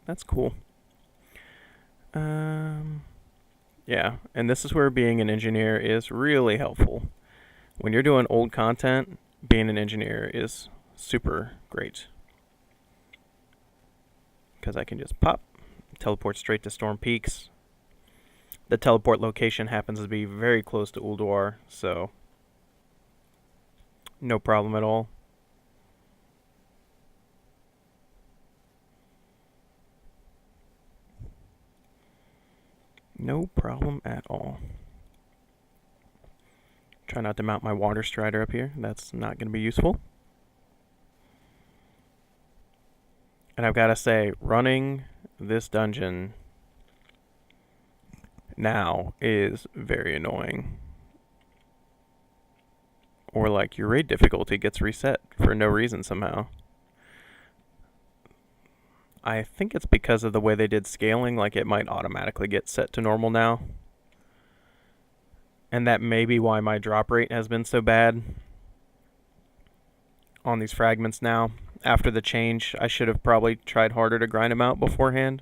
That's cool. Yeah, and this is where being an engineer is really helpful. When you're doing old content, being an engineer is super great. Because I can just pop, teleport straight to Storm Peaks. The teleport location happens to be very close to Ulduar, so no problem at all. No problem at all. Try not to mount my water strider up here. That's not going to be useful. And I've got to say, running this dungeon now is very annoying. Or like your raid difficulty gets reset for no reason somehow. I think it's because of the way they did scaling, like it might automatically get set to normal now. And that may be why my drop rate has been so bad on these fragments now. After the change, I should have probably tried harder to grind them out beforehand.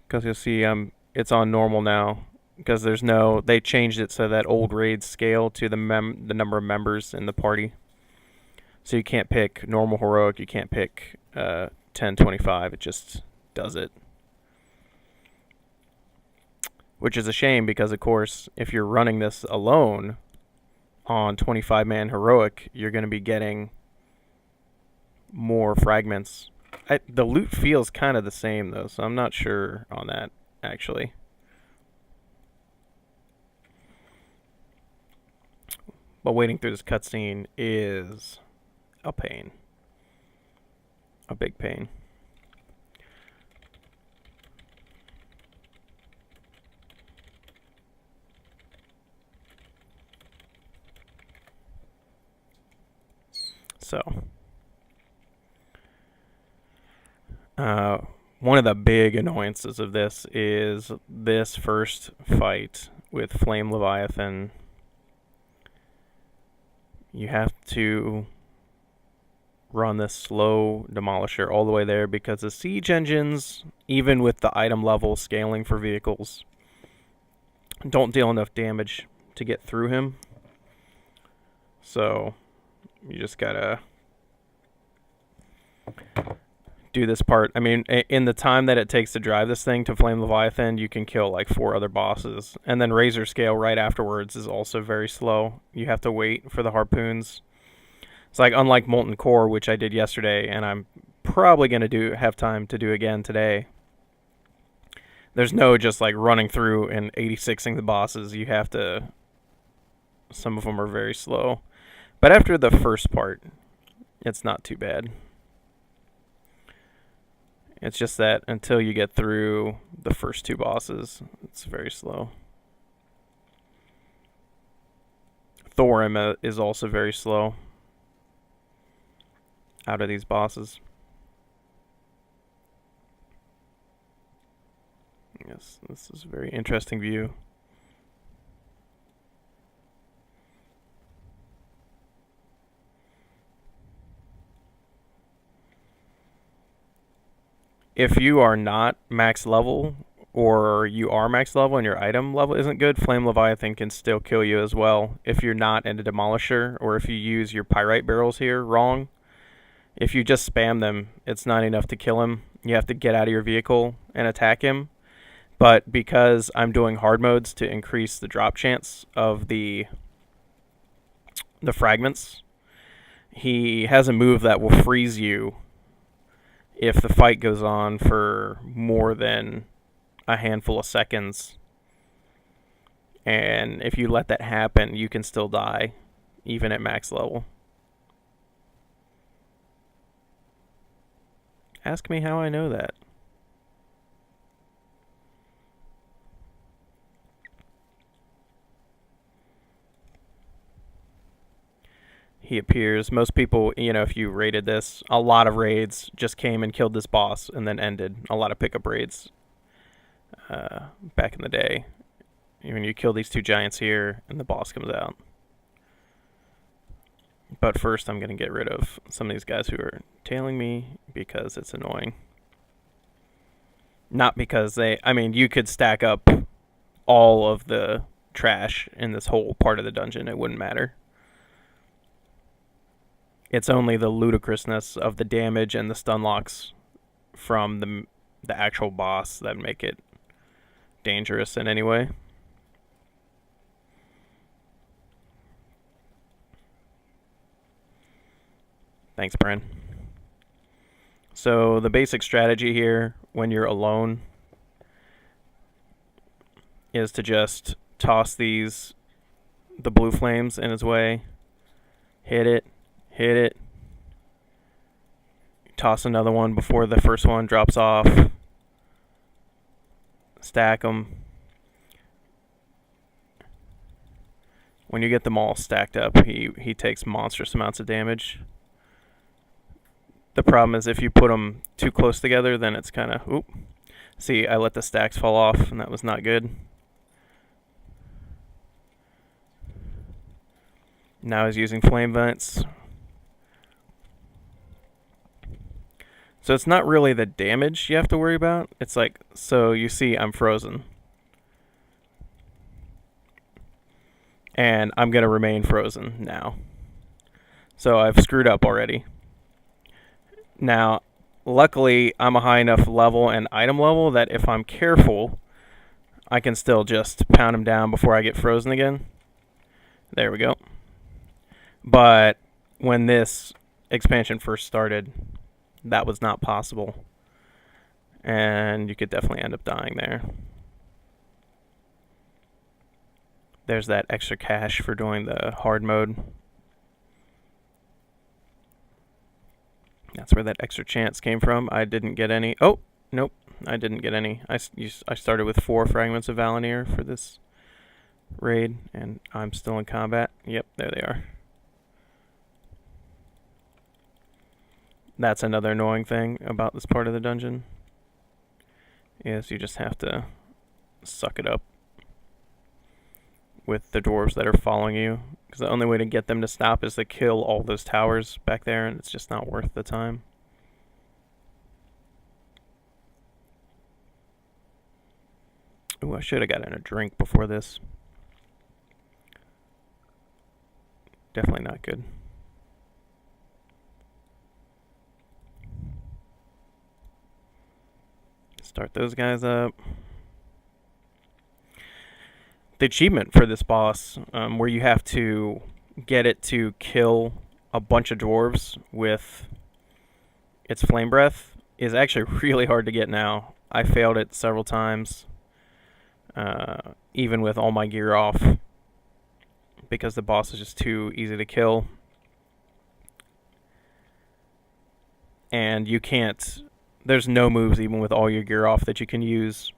Because you'll see it's on normal now. Because they changed it so that old raids scale to the number of members in the party. So you can't pick normal heroic, you can't pick 10, 25, it just does it. Which is a shame because, of course, if you're running this alone on 25-man heroic, you're going to be getting more fragments. The loot feels kind of the same, though, so I'm not sure on that, actually. But waiting through this cutscene is a pain. A big pain. So, one of the big annoyances of this is this first fight with Flame Leviathan. You have to run this slow demolisher all the way there because the siege engines, even with the item level scaling for vehicles, don't deal enough damage to get through him. So you just gotta do this part. I mean, in the time that it takes to drive this thing to Flame Leviathan, you can kill like 4 other bosses. And then Razor Scale right afterwards is also very slow. You have to wait for the harpoons. It's like unlike Molten Core, which I did yesterday, and I'm probably going to have time to do again today. There's no just like running through and 86ing the bosses. You have to... Some of them are very slow. But after the first part, it's not too bad. It's just that until you get through the first 2 bosses, it's very slow. Thorim is also very slow out of these bosses. Yes, this is a very interesting view. If you are not max level, or you are max level and your item level isn't good, Flame Leviathan can still kill you as well if you're not in a Demolisher, or if you use your Pyrite barrels here wrong. If you just spam them, it's not enough to kill him. You have to get out of your vehicle and attack him. But because I'm doing hard modes to increase the drop chance of the fragments, he has a move that will freeze you if the fight goes on for more than a handful of seconds. And if you let that happen, you can still die, even at max level. Ask me how I know that. He appears. Most people, if you raided this, a lot of raids just came and killed this boss and then ended. A lot of pickup raids back in the day. When you kill these 2 giants here and the boss comes out. But first I'm going to get rid of some of these guys who are tailing me because it's annoying. Not because you could stack up all of the trash in this whole part of the dungeon. It wouldn't matter. It's only the ludicrousness of the damage and the stun locks from the actual boss that make it dangerous in any way. Thanks, Bren. So the basic strategy here when you're alone is to just toss the blue flames in his way, hit it, toss another one before the first one drops off, stack them. When you get them all stacked up, he takes monstrous amounts of damage. The problem is if you put them too close together, then it's kind of, oop. See, I let the stacks fall off, and that was not good. Now he's using flame vents. So it's not really the damage you have to worry about. It's like, so you see I'm frozen. And I'm going to remain frozen now. So I've screwed up already. Now, luckily, I'm a high enough level and item level that if I'm careful, I can still just pound him down before I get frozen again. There we go. But when this expansion first started, that was not possible. And you could definitely end up dying there. There's that extra cash for doing the hard mode. That's where that extra chance came from. I didn't get any. Oh, nope. I didn't get any. I started with 4 fragments of Val'anyr for this raid, and I'm still in combat. Yep, there they are. That's another annoying thing about this part of the dungeon, is you just have to suck it up with the dwarves that are following you, because the only way to get them to stop is to kill all those towers back there, and it's just not worth the time. Ooh, I should have gotten a drink before this. Definitely not good. Start those guys up. The achievement for this boss, where you have to get it to kill a bunch of dwarves with its flame breath, is actually really hard to get now. I failed it several times, even with all my gear off, because the boss is just too easy to kill. And you can't, there's no moves even with all your gear off that you can use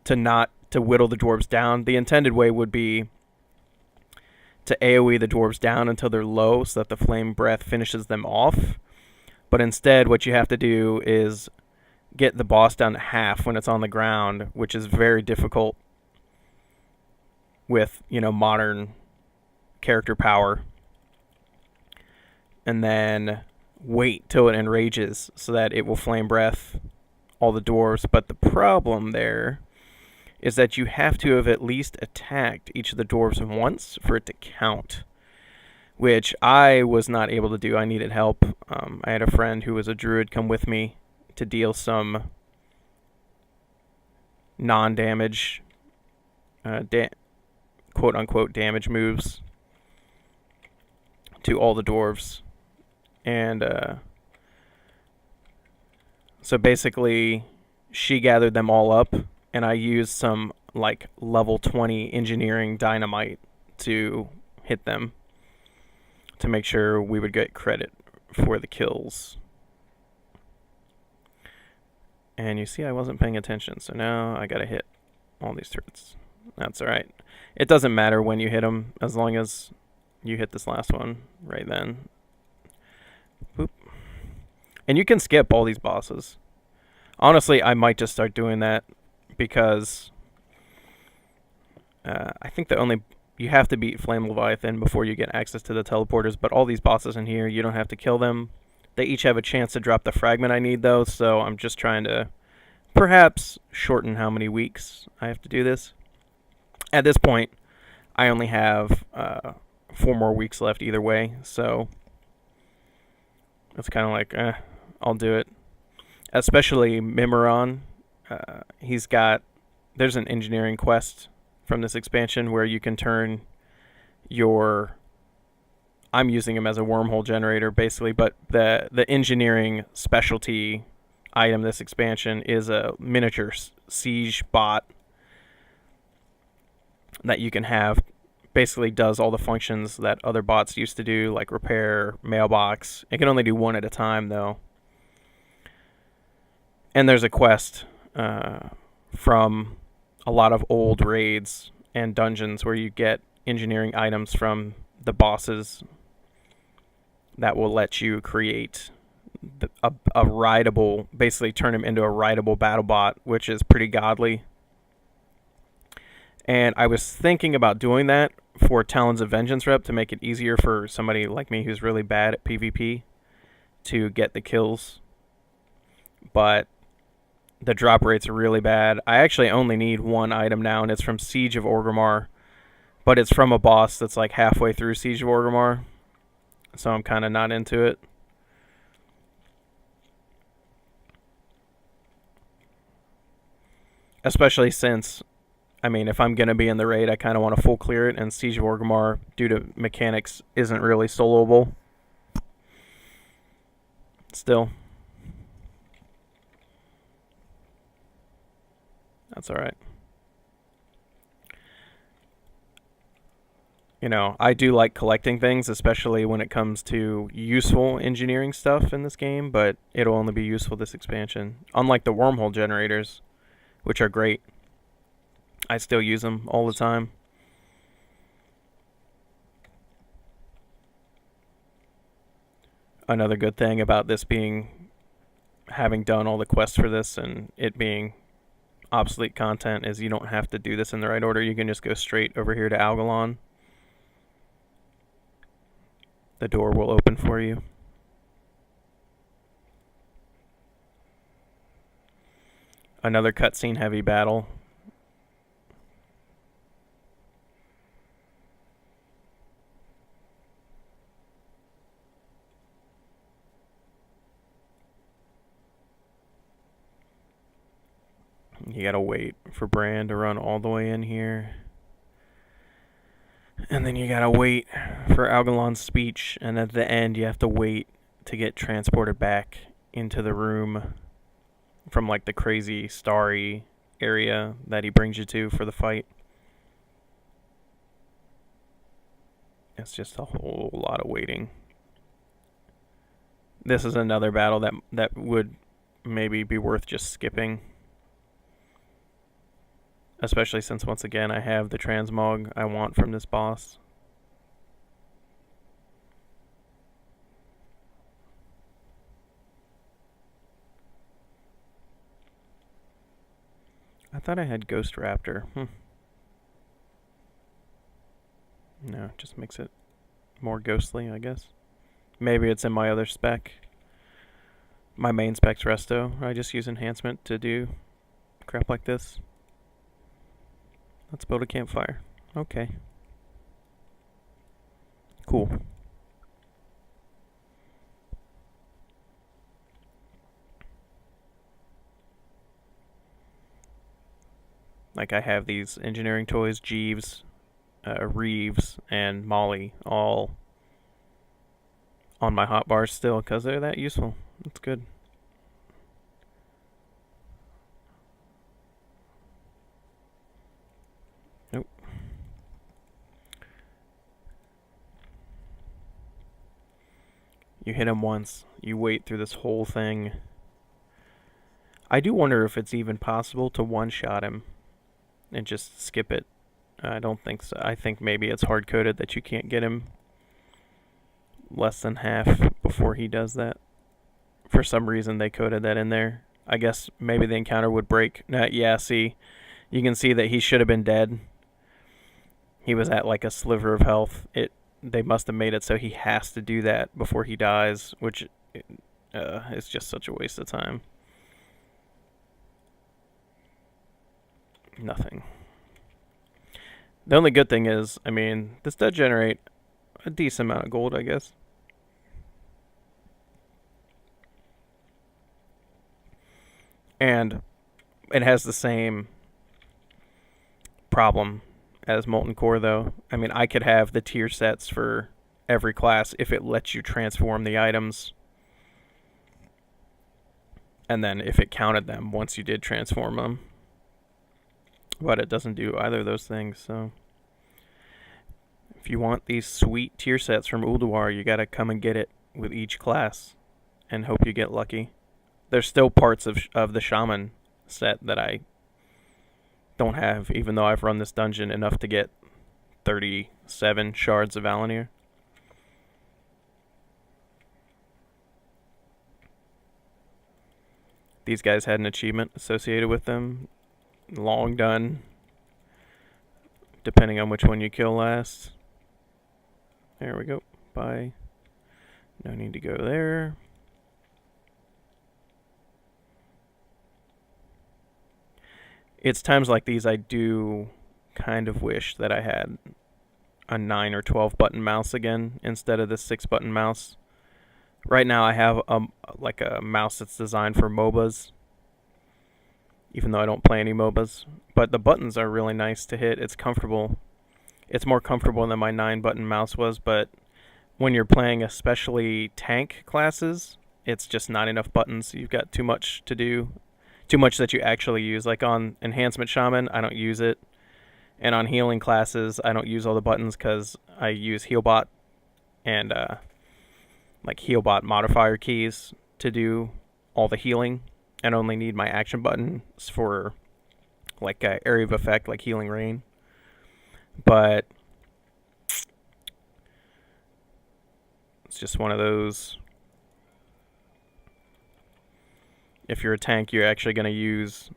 to whittle the dwarves down. The intended way would be to AoE the dwarves down until they're low so that the flame breath finishes them off. But instead, what you have to do is get the boss down to half when it's on the ground, which is very difficult with, modern character power. And then wait till it enrages so that it will flame breath all the dwarves. But the problem there is that you have to have at least attacked each of the dwarves once for it to count, which I was not able to do. I needed help. I had a friend who was a druid come with me to deal some non-damage, quote-unquote damage moves to all the dwarves. And so basically she gathered them all up, and I used some level 20 engineering dynamite to hit them to make sure we would get credit for the kills. And you see I wasn't paying attention, so now I gotta hit all these turrets. That's alright. It doesn't matter when you hit them, as long as you hit this last one right then. Boop. And you can skip all these bosses. Honestly, I might just start doing that, because I think the only you have to beat Flame Leviathan before you get access to the teleporters, but all these bosses in here, you don't have to kill them. They each have a chance to drop the fragment I need, though, so I'm just trying to perhaps shorten how many weeks I have to do this. At this point, I only have 4 more weeks left either way, so it's kind of like, I'll do it. Especially Mimiron. There's an engineering quest from this expansion where you can turn I'm using him as a wormhole generator basically, but the engineering specialty item this expansion is a miniature siege bot that you can have. Basically does all the functions that other bots used to do, like repair, mailbox. It can only do one at a time though. And there's a quest from a lot of old raids and dungeons where you get engineering items from the bosses that will let you create a rideable, basically turn him into a rideable battle bot, which is pretty godly. And I was thinking about doing that for Talons of Vengeance rep to make it easier for somebody like me who's really bad at PvP to get the kills. But the drop rates are really bad. I actually only need one item now, and it's from Siege of Orgrimmar. But it's from a boss that's like halfway through Siege of Orgrimmar. So I'm kind of not into it. Especially since, I mean, if I'm going to be in the raid, I kind of want to full clear it, and Siege of Orgrimmar, due to mechanics, isn't really soloable. Still. That's alright. You know, I do like collecting things, especially when it comes to useful engineering stuff in this game, but it'll only be useful this expansion. Unlike the wormhole generators, which are great. I still use them all the time. Another good thing about this being, having done all the quests for this and it being obsolete content, is you don't have to do this in the right order. You can just go straight over here to Algalon. The door will open for you. Another cutscene heavy battle. You gotta wait for Bran to run all the way in here. And then you gotta wait for Algalon's speech, and at the end you have to wait to get transported back into the room from like the crazy starry area that he brings you to for the fight. It's just a whole lot of waiting. This is another battle that would maybe be worth just skipping. Especially since, once again, I have the transmog I want from this boss. I thought I had Ghost Raptor. No, it just makes it more ghostly, I guess. Maybe it's in my other spec. My main spec's Resto. I just use enhancement to do crap like this. Let's build a campfire. Okay. Cool. Like, I have these engineering toys, Jeeves, Reeves, and Molly, all on my hotbars still, because they're that useful. It's good. Nope. You hit him once, you wait through this whole thing. I do wonder if it's even possible to one-shot him and just skip it. I don't think so. I think maybe it's hard-coded that you can't get him less than half before he does that. For some reason, they coded that in there. I guess maybe the encounter would break. Yeah, see, you can see that he should have been dead. He was at like a sliver of health. They must have made it so he has to do that before he dies, which is just such a waste of time. Nothing. The only good thing is, I mean, this does generate a decent amount of gold, I guess. And it has the same problem as Molten Core, though. I mean, I could have the tier sets for every class if it lets you transform the items. And then if it counted them once you did transform them. But it doesn't do either of those things, so... If you want these sweet tier sets from Ulduar, you gotta come and get it with each class. And hope you get lucky. There's still parts of the Shaman set that I don't have, even though I've run this dungeon enough to get 37 shards of Val'anyr. These guys had an achievement associated with them. Long done. Depending on which one you kill last. There we go. Bye. No need to go there. It's times like these I do kind of wish that I had a 9 or 12 button mouse again instead of the 6 button mouse. Right now I have like a mouse that's designed for MOBAs, even though I don't play any MOBAs. But the buttons are really nice to hit. It's comfortable. It's more comfortable than my 9 button mouse was, but when you're playing especially tank classes, it's just not enough buttons. You've got too much to do. Too much that you actually use. Like on Enhancement Shaman, I don't use it. And on healing classes, I don't use all the buttons because I use Healbot and like Healbot modifier keys to do all the healing, and only need my action buttons for like area of effect, like Healing Rain. But it's just one of those. If you're a tank, you're actually going to use...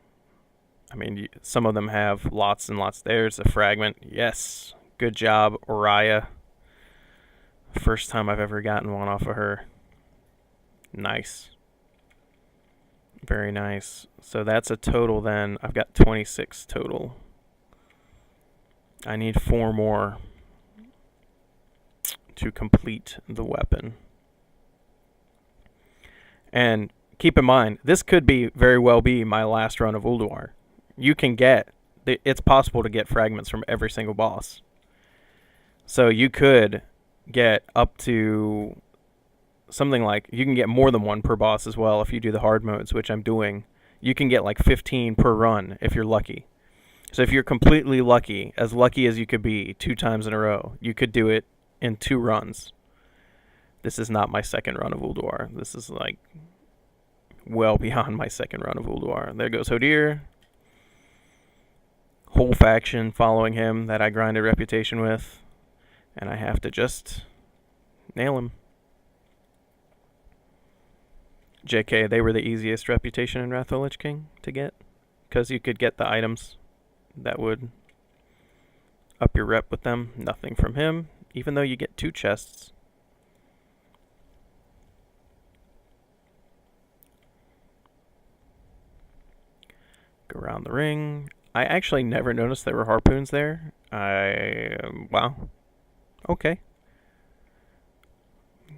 I mean, some of them have lots and lots. There's a fragment. Yes. Good job, Oriya. First time I've ever gotten one off of her. Nice. Very nice. So that's a total then. I've got 26 total. I need 4 more to complete the weapon. And keep in mind, this could very well be my last run of Ulduar. You can get... It's possible to get fragments from every single boss. So you could get up to something like... You can get more than 1 per boss as well if you do the hard modes, which I'm doing. You can get like 15 per run if you're lucky. So if you're completely lucky as you could be 2 times in a row, you could do it in 2 runs. This is not my second run of Ulduar. This is like well beyond my second run of Ulduar. There goes Hodir. Whole faction following him that I grinded reputation with. And I have to just nail him. JK, they were the easiest reputation in Wrath of the Lich King to get. Because you could get the items that would up your rep with them. Nothing from him. Even though you get 2 chests. Go around the ring. I actually never noticed there were harpoons there. Wow. Okay.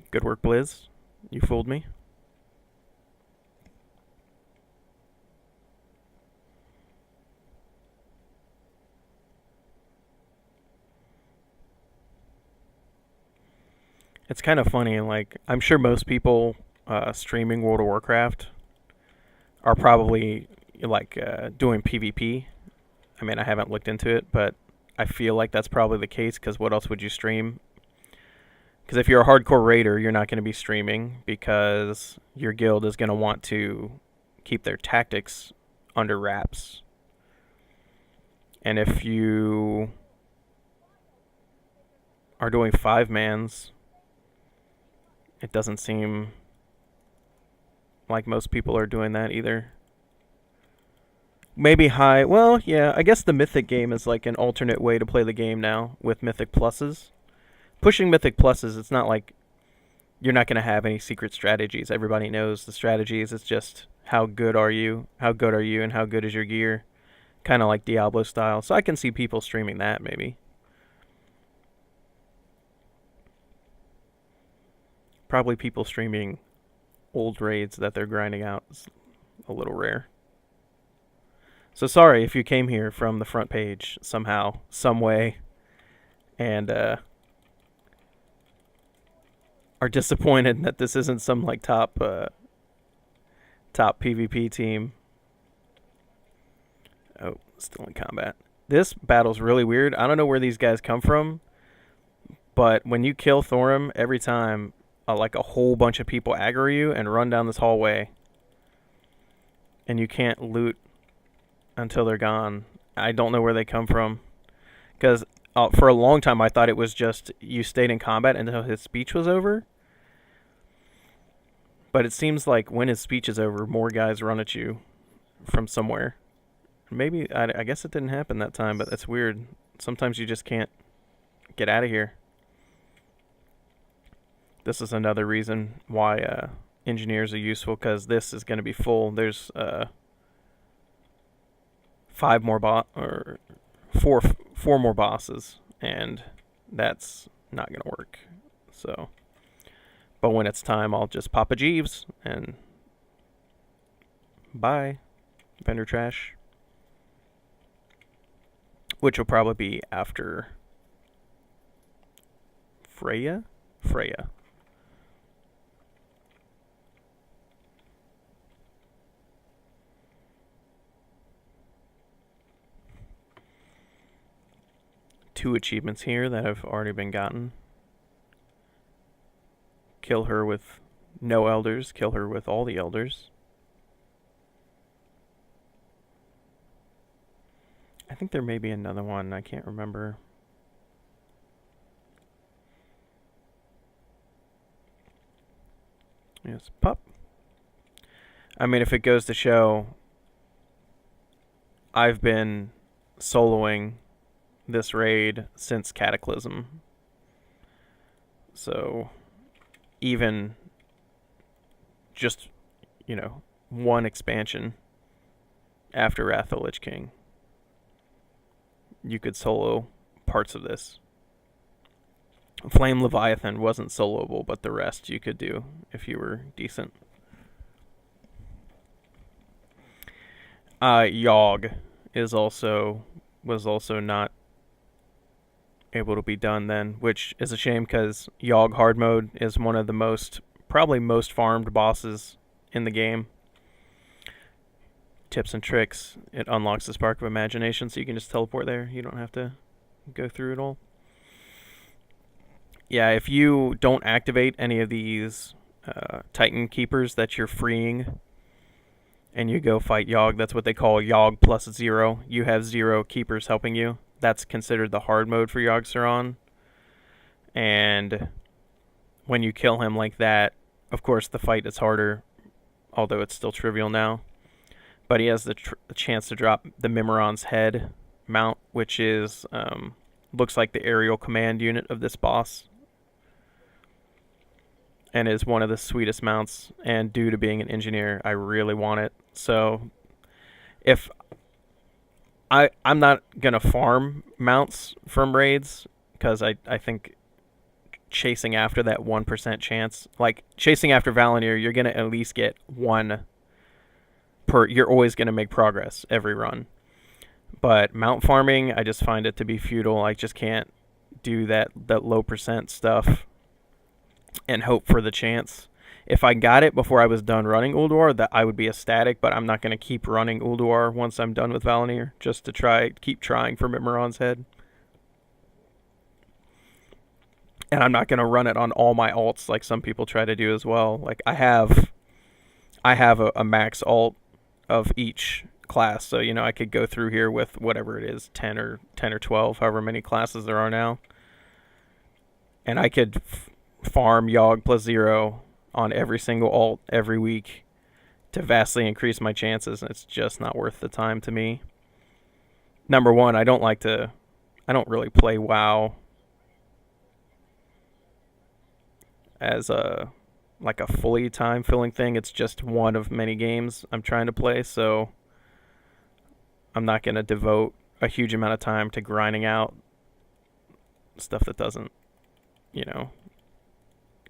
Good work, Blizz. You fooled me. It's kind of funny, like, I'm sure most people streaming World of Warcraft are probably like doing PvP. I mean, I haven't looked into it, but I feel like that's probably the case, because what else would you stream? Because if you're a hardcore raider, you're not going to be streaming because your guild is going to want to keep their tactics under wraps. And if you are doing 5-mans, it doesn't seem like most people are doing that either. Maybe high. Well, yeah, I guess the Mythic game is like an alternate way to play the game now with Mythic Pluses. Pushing Mythic Pluses, it's not like you're not going to have any secret strategies. Everybody knows the strategies. It's just how good are you? How good are you and how good is your gear? Kind of like Diablo style. So I can see people streaming that maybe. Probably people streaming old raids that they're grinding out is a little rare. So sorry if you came here from the front page somehow, some way, and are disappointed that this isn't some like top PvP team. Oh, still in combat. This battle's really weird. I don't know where these guys come from, but when you kill Thorim, every time like a whole bunch of people aggro you and run down this hallway, and you can't loot until they're gone. I don't know where they come from, because for a long time I thought it was just you stayed in combat until his speech was over. But it seems like when his speech is over, more guys run at you from somewhere. Maybe, I guess it didn't happen that time, but that's weird. Sometimes you just can't get out of here. This is another reason why engineers are useful, because this is going to be full. There's four more bosses, and that's not going to work. So, but when it's time, I'll just pop a Jeeves and bye, vendor trash. Which will probably be after Freya. Two achievements here that have already been gotten. Kill her with no elders, kill her with all the elders. I think there may be another one, I can't remember. Yes, pup. I mean, if it goes to show, I've been soloing this raid since Cataclysm. So, even just, one expansion after Wrath of the Lich King, you could solo parts of this. Flame Leviathan wasn't soloable, but the rest you could do if you were decent. Yogg was also not able to be done then, which is a shame, because Yogg hard mode is one of the probably most farmed bosses in the game. Tips and tricks: it unlocks the Spark of Imagination, so you can just teleport there. You don't have to go through it all. Yeah, if you don't activate any of these Titan Keepers that you're freeing, and you go fight Yogg, that's what they call Yogg plus 0. You have 0 Keepers helping you. That's considered the hard mode for Yogg-Saron. And when you kill him like that, of course the fight is harder, although it's still trivial now. But he has the chance to drop the Mimiron's head mount, which is looks like the aerial command unit of this boss, and is one of the sweetest mounts. And due to being an engineer, I really want it. So if I'm not going to farm mounts from raids, because I think chasing after that 1% chance, like chasing after Val'anyr, you're going to at least get one per. You're always going to make progress every run. But mount farming, I just find it to be futile. I just can't do that low percent stuff and hope for the chance. If I got it before I was done running Ulduar, that I would be ecstatic, but I'm not going to keep running Ulduar once I'm done with Val'anyr, just to keep trying for Mimiron's head. And I'm not going to run it on all my alts like some people try to do as well. Like I have a max alt of each class, so I could go through here with whatever it is, 10 or 12, however many classes there are now, and I could farm Yogg plus 0 on every single alt every week, to vastly increase my chances. It's just not worth the time to me. Number one, I don't really play WoW as a fully time filling thing. It's just one of many games I'm trying to play, so I'm not going to devote a huge amount of time to grinding out stuff that you know,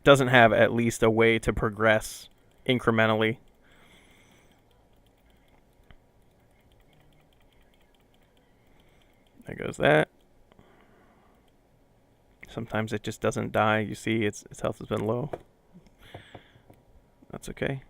doesn't have at least a way to progress incrementally. There goes that. Sometimes it just doesn't die. You see, its health has been low. That's okay.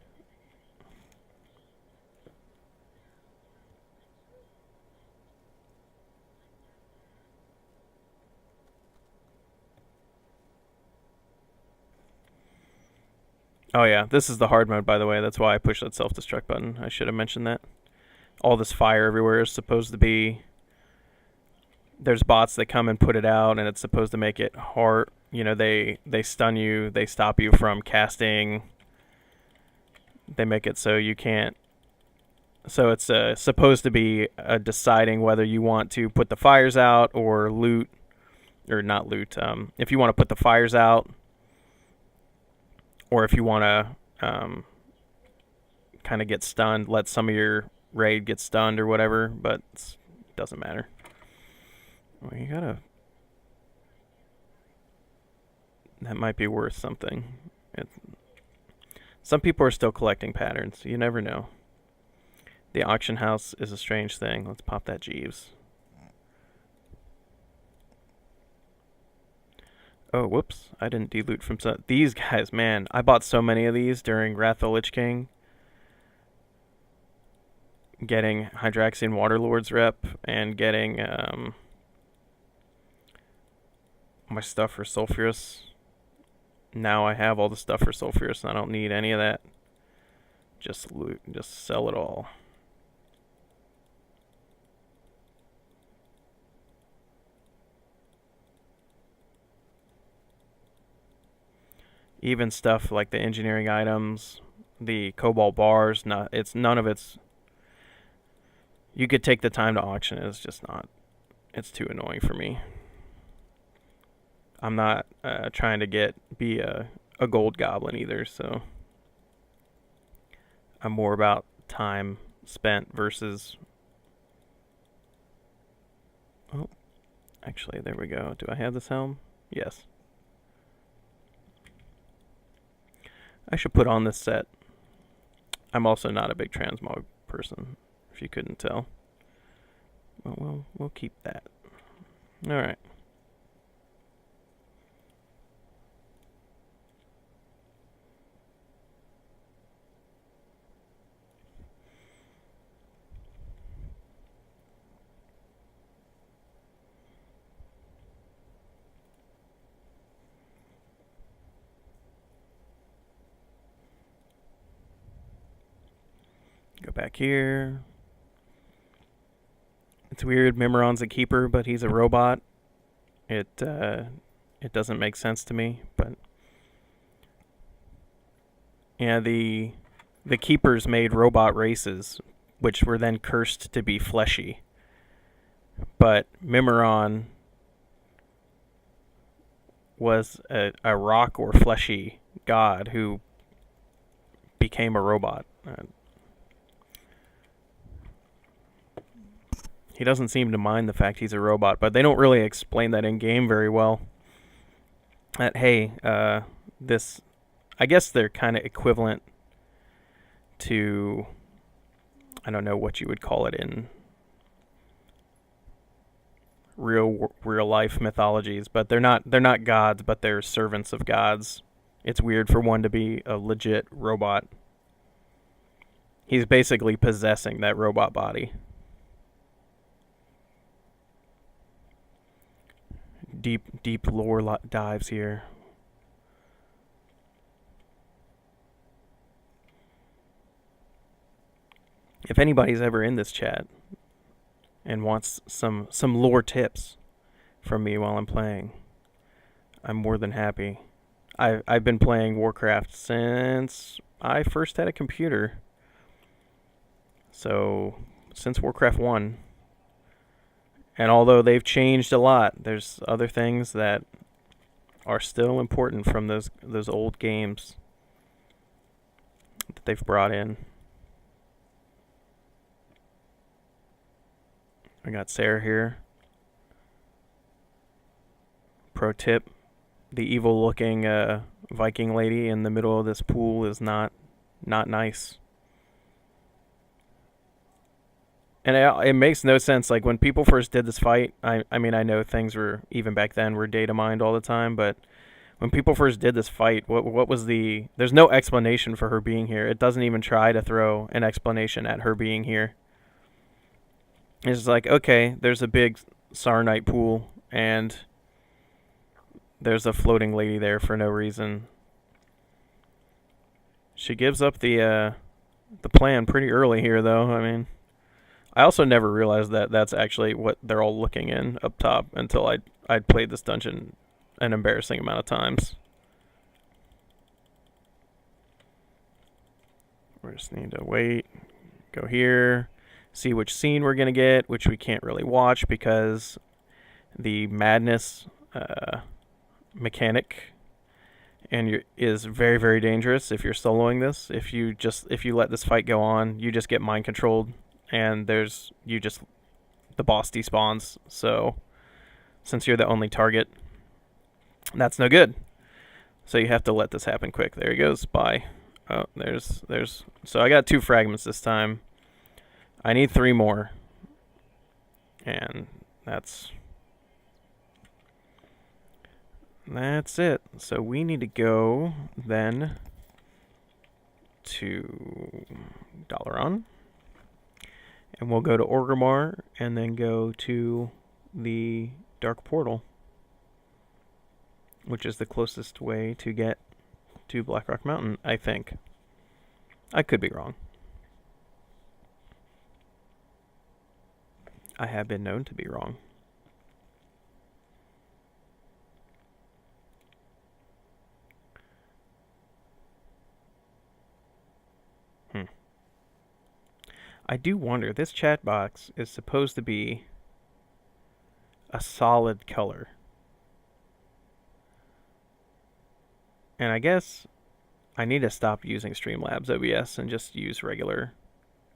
Oh yeah, this is the hard mode, by the way. That's why I pushed that self-destruct button. I should have mentioned that. All this fire everywhere is supposed to be... There's bots that come and put it out, and it's supposed to make it hard. You know, they stun you. They stop you from casting. They make it so you can't... So it's supposed to be deciding whether you want to put the fires out or loot. Or not loot. If you want to put the fires out, or if you want to kind of get stunned, let some of your raid get stunned or whatever, but it doesn't matter. Well, you gotta... That might be worth something. Some people are still collecting patterns. You never know. The auction house is a strange thing. Let's pop that Jeeves. Oh, whoops. I didn't deloot from some... These guys, man. I bought so many of these during Wrath of the Lich King. Getting Hydraxian Waterlord's rep and getting my stuff for Sulfurous. Now I have all the stuff for Sulfurous and I don't need any of that. Just loot, just sell it all. Even stuff like the engineering items, the cobalt bars, none of it's... You could take the time to auction it. It's just not... It's too annoying for me. I'm not trying to be a gold goblin either, so... I'm more about time spent versus... Oh, actually, there we go. Do I have this helm? Yes. I should put on this set. I'm also not a big transmog person, if you couldn't tell. Well, we'll keep that. Alright. Go back here. It's weird. Mimiron's a keeper, but he's a robot. It doesn't make sense to me, but yeah, the keepers made robot races, which were then cursed to be fleshy. But Mimiron was a rock or fleshy god who became a robot. He doesn't seem to mind the fact he's a robot, but they don't really explain that in game very well. That, hey, this... I guess they're kind of equivalent to... I don't know what you would call it in real life mythologies, but they're not gods, but they're servants of gods. It's weird for one to be a legit robot. He's basically possessing that robot body. Deep lore dives here. If anybody's ever in this chat and wants some lore tips from me while I'm playing, I'm more than happy. I've been playing Warcraft since I first had a computer. So, since Warcraft 1, and although they've changed a lot, there's other things that are still important from those old games that they've brought in. I got Sarah here. Pro tip: the evil-looking Viking lady in the middle of this pool is not nice. And it makes no sense. Like, when people first did this fight, I mean, I know things were, even back then, were data mined all the time, but when people first did this fight, what was the... There's no explanation for her being here. It doesn't even try to throw an explanation at her being here. It's like, okay, there's a big Sarnite pool, and there's a floating lady there for no reason. She gives up the plan pretty early here, though. I mean, I also never realized that that's actually what they're all looking in up top until I'd played this dungeon an embarrassing amount of times. We just need to wait, go here, see which scene we're going to get, which we can't really watch because the madness mechanic is very, very dangerous if you're soloing this. If you let this fight go on, you just get mind controlled, and the boss despawns. So since you're the only target, that's no good. So you have to let this happen quick. There he goes. Bye. Oh, there's. So I got 2 fragments this time. I need 3 more, and that's it. So we need to go then to Dalaran, and we'll go to Orgrimmar, and then go to the Dark Portal, which is the closest way to get to Blackrock Mountain, I think. I could be wrong. I have been known to be wrong. I do wonder, this chat box is supposed to be a solid color. And I guess I need to stop using Streamlabs OBS and just use regular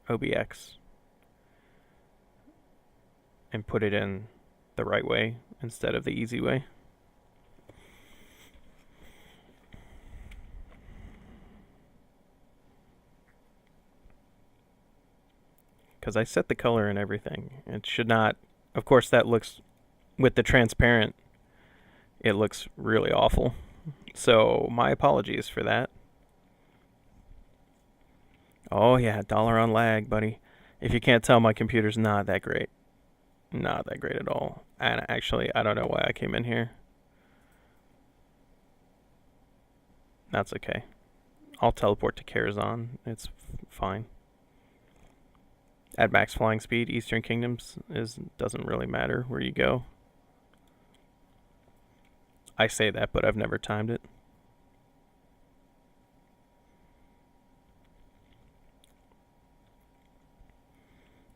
OBX and put it in the right way instead of the easy way. Because I set the color and everything. It should not... Of course, that looks... With the transparent, it looks really awful. So, my apologies for that. Oh yeah, dollar on lag, buddy. If you can't tell, my computer's not that great. Not that great at all. And actually, I don't know why I came in here. That's okay. I'll teleport to Karazhan. It's fine. At max flying speed, Eastern Kingdoms doesn't really matter where you go. I say that, but I've never timed it.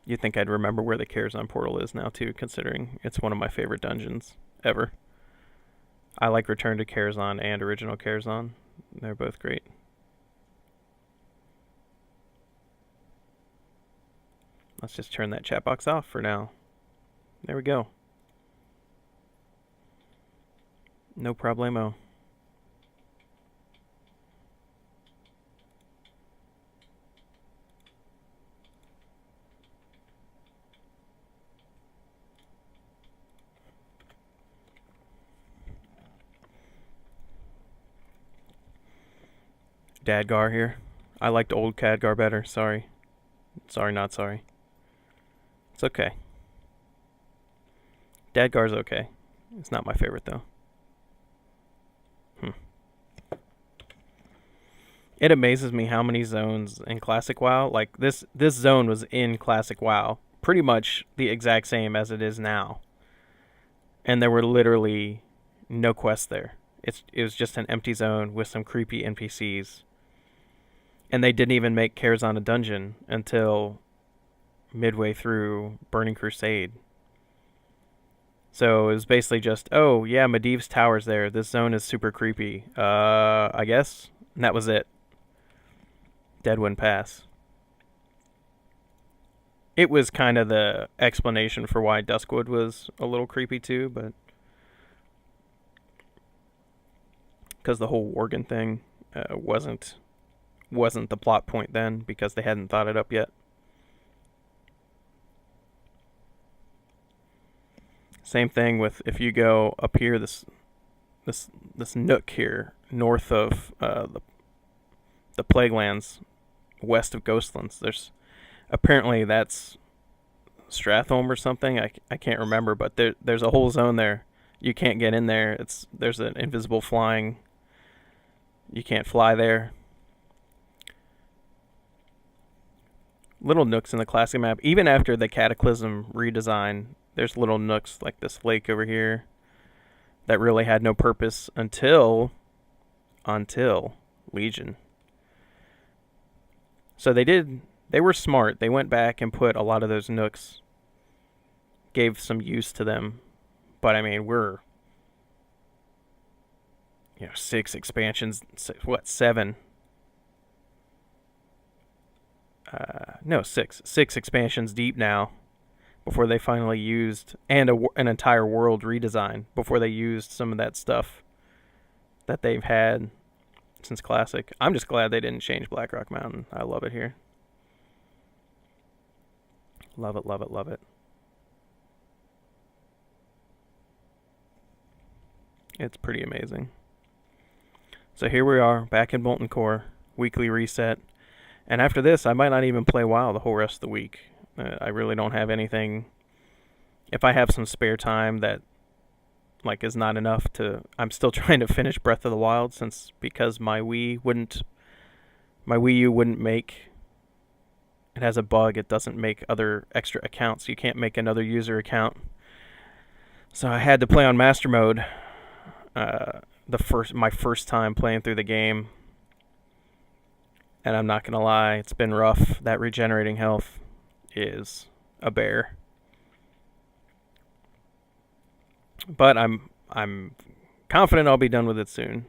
You'd think I'd remember where the Karazhan portal is now, too, considering it's one of my favorite dungeons ever. I like Return to Karazhan and Original Karazhan. They're both great. Let's just turn that chat box off for now. There we go. No problemo. Dadgar here. I liked old Khadgar better. Sorry. Sorry, not sorry. It's okay. Dadgar's okay. It's not my favorite, though. It amazes me how many zones in Classic WoW, like this zone was in Classic WoW, pretty much the exact same as it is now. And there were literally no quests there. It was just an empty zone with some creepy NPCs. And they didn't even make Karazhan a dungeon until midway through Burning Crusade. So it was basically just, oh yeah, Medivh's tower's there. This zone is super creepy. I guess. And that was it. Deadwind Pass. It was kind of the explanation for why Duskwood was a little creepy too, but because the whole Worgen thing wasn't the plot point then, because they hadn't thought it up yet. Same thing with if you go up here, this nook here north of the Plaguelands, west of Ghostlands. There's apparently that's Stratholme or something. I can't remember, but there's a whole zone there. You can't get in there. There's an invisible flying. You can't fly there. Little nooks in the classic map. Even after the Cataclysm redesign, there's little nooks like this lake over here that really had no purpose until Legion. So they were smart. They went back and put a lot of those nooks, gave some use to them. But I mean, we're 6 expansions, 7? No, 6 expansions deep now before they finally used, and an entire world redesign before they used some of that stuff that they've had since Classic. I'm just glad they didn't change Blackrock Mountain. I love it here. Love it, love it, love it. It's pretty amazing. So here we are, back in Molten Core, weekly reset. And after this, I might not even play WoW the whole rest of the week. I really don't have anything. If I have some spare time that is not enough to, I'm still trying to finish Breath of the Wild because my Wii U wouldn't make, it has a bug, it doesn't make other extra accounts. You can't make another user account. So I had to play on Master Mode. My first time playing through the game, and I'm not gonna lie, it's been rough. That regenerating health is a bear, but I'm confident I'll be done with it soon.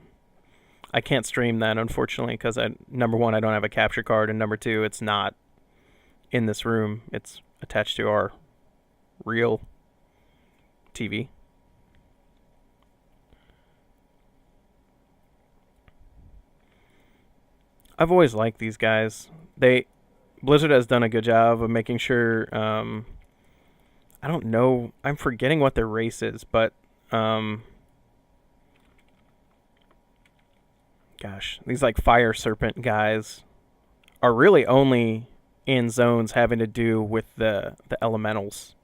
I can't stream that, unfortunately, because number one, I don't have a capture card, and number two, it's not in this room. It's attached to our real TV. I've always liked these guys. Blizzard has done a good job of making sure. I don't know. I'm forgetting what their race is, but gosh, these fire serpent guys are really only in zones having to do with the elementals.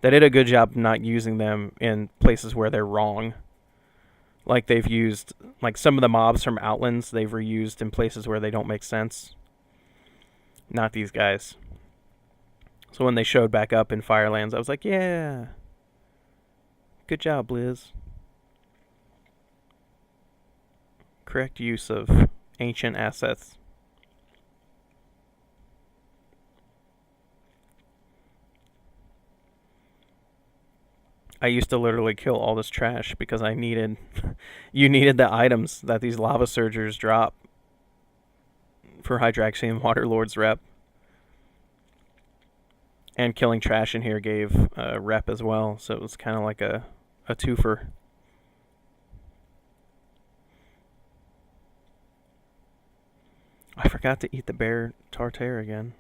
They did a good job not using them in places where they're wrong. They've used, some of the mobs from Outlands, they've reused in places where they don't make sense. Not these guys. So when they showed back up in Firelands, I was like, yeah. Good job, Blizz. Correct use of ancient assets. I used to literally kill all this trash because I needed you needed the items that these lava surgers drop for Hydraxian Waterlord's rep. And killing trash in here gave rep as well, so it was kind of like a twofer. I forgot to eat the bear tartare again.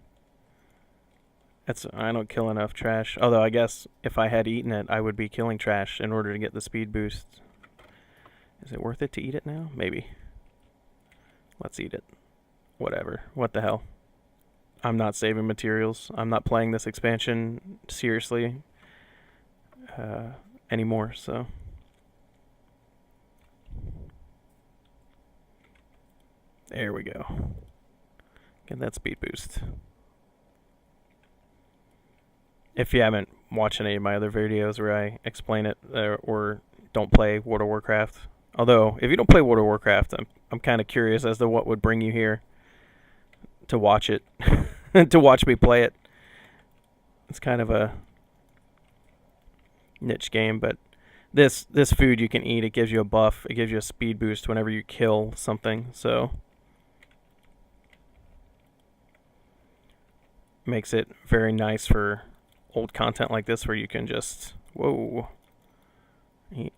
I don't kill enough trash. Although I guess if I had eaten it, I would be killing trash in order to get the speed boost. Is it worth it to eat it now? Maybe. Let's eat it. Whatever. What the hell? I'm not saving materials. I'm not playing this expansion seriously anymore, so. There we go. Get that speed boost. If you haven't watched any of my other videos where I explain it or don't play World of Warcraft, although if you don't play World of Warcraft, I'm kind of curious as to what would bring you here to watch it, to watch me play it. It's kind of a niche game, but this food you can eat. It gives you a buff. It gives you a speed boost whenever you kill something. So makes it very nice for old content like this where you can just whoa.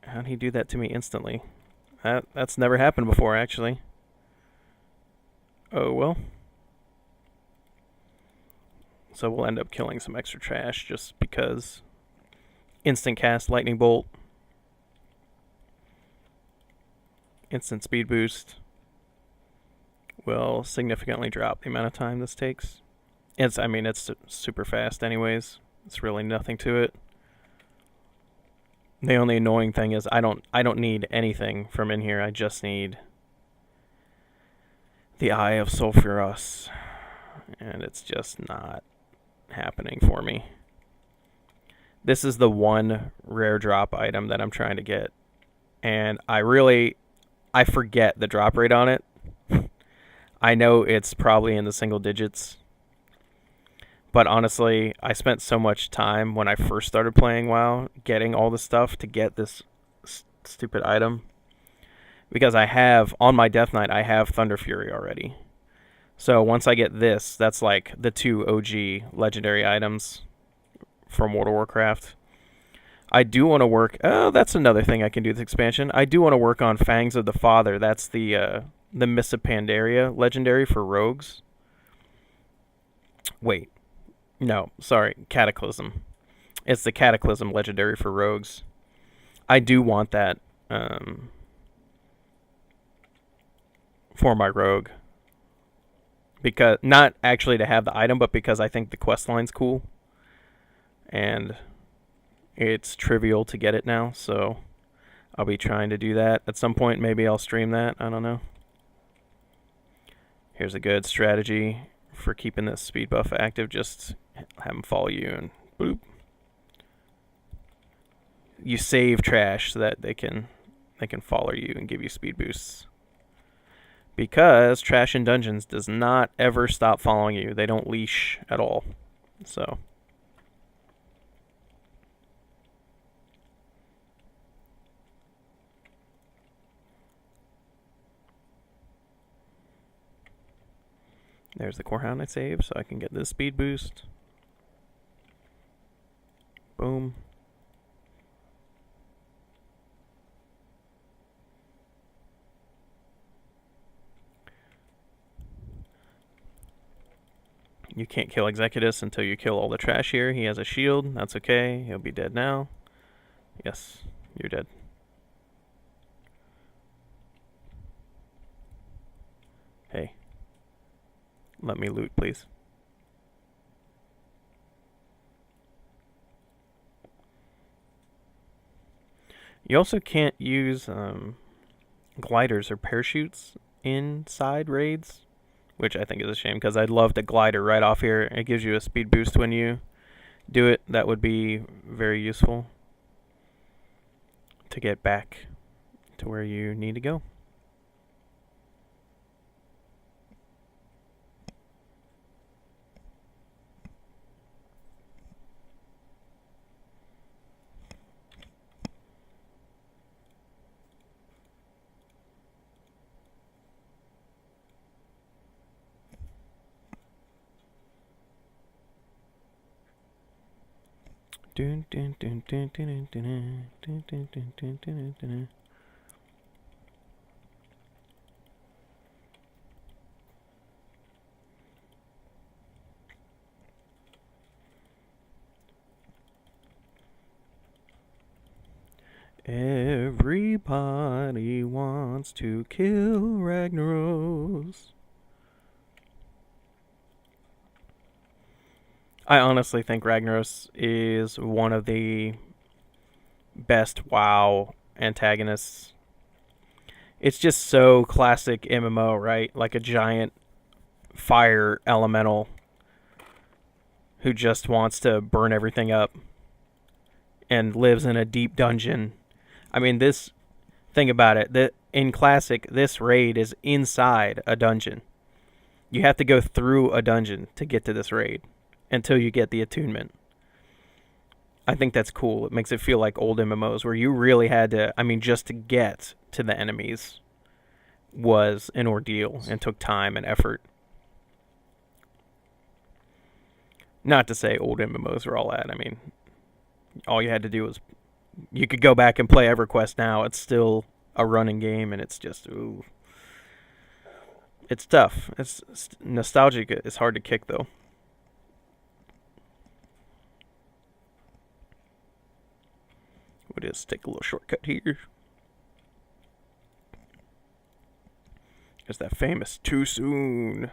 How'd he do that to me instantly? That's never happened before, actually. Oh well. So we'll end up killing some extra trash just because. Instant cast lightning bolt. Instant speed boost will significantly drop the amount of time this takes. It's super fast anyways. It's really nothing to it. The only annoying thing is I don't need anything from in here. I just need the Eye of Sulfuros, and it's just not happening for me. This is the one rare drop item that I'm trying to get, and I forget the drop rate on it. I know it's probably in the single digits, but honestly, I spent so much time when I first started playing WoW getting all the stuff to get this stupid item. Because I have, on my Death Knight, I have Thunder Fury already. So once I get this, that's like the 2 OG legendary items from World of Warcraft. I do want to work, that's another thing I can do with expansion. I do want to work on Fangs of the Father. That's the Mists of Pandaria legendary for rogues. Wait. No, sorry, Cataclysm. It's the Cataclysm legendary for rogues. I do want that for my rogue. Because not actually to have the item, but because I think the quest line's cool. And it's trivial to get it now, so I'll be trying to do that at some point. Maybe I'll stream that. I don't know. Here's a good strategy for keeping this speed buff active. Just have them follow you and boop. You save trash so that they can follow you and give you speed boosts. Because trash in dungeons does not ever stop following you. They don't leash at all. So there's the Core Hound I saved, so I can get this speed boost. Boom. You can't kill Executus until you kill all the trash here. He has a shield. That's okay. He'll be dead now. Yes, you're dead. Hey. Let me loot, please. You also can't use gliders or parachutes inside raids, which I think is a shame because I'd love to glider right off here. It gives you a speed boost when you do it. That would be very useful to get back to where you need to go. Dun, dun, dun, dun, dun, dun, dun, dun, dun, dun, dun, dun, dun. Everybody wants to kill Ragnaros. I honestly think Ragnaros is one of the best WoW antagonists. It's just so classic MMO, right? Like a giant fire elemental who just wants to burn everything up and lives in a deep dungeon. I mean, think about it. In Classic, this raid is inside a dungeon. You have to go through a dungeon to get to this raid until you get the attunement. I think that's cool. It makes it feel like old MMOs where you really had to, I mean, just to get to the enemies was an ordeal and took time and effort. Not to say old MMOs are all that. I mean, all you had to do was you could go back and play EverQuest now. It's still a running game, and it's just ooh, it's tough. It's nostalgic. It's hard to kick though. We'll just take a little shortcut here. There's that famous too soon.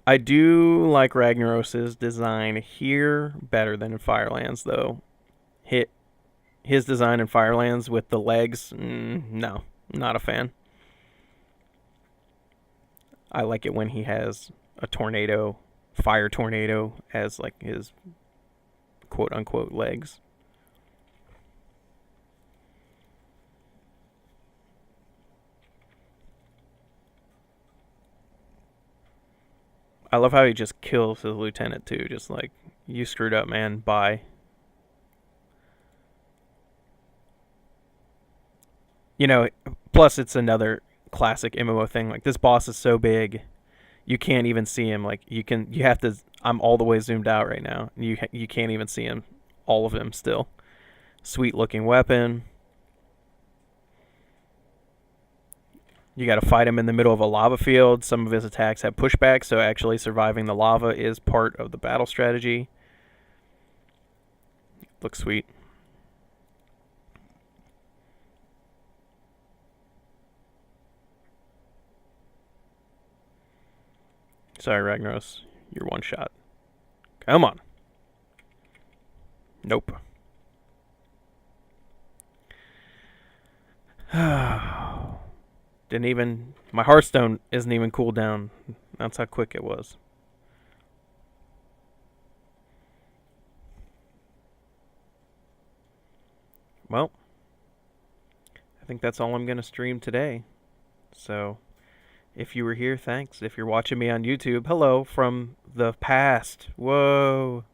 I do like Ragnaros's design here better than in Firelands, though. Hit his design in Firelands with the legs, no, not a fan. I like it when he has a tornado, fire tornado, as like his quote unquote legs. I love how he just kills his lieutenant too. Just like, you screwed up, man. Bye. You know, plus it's another classic MMO thing. Like, this boss is so big, you can't even see him. Like, you have to. I'm all the way zoomed out right now. You can't even see him, all of him still. Sweet looking weapon. You got to fight him in the middle of a lava field. Some of his attacks have pushback, so actually surviving the lava is part of the battle strategy. Looks sweet. Sorry, Ragnaros. You're one shot. Come on. Nope. Didn't even. My Hearthstone isn't even cooled down. That's how quick it was. Well, I think that's all I'm going to stream today. So, if you were here, thanks. If you're watching me on YouTube, hello from the past. Whoa.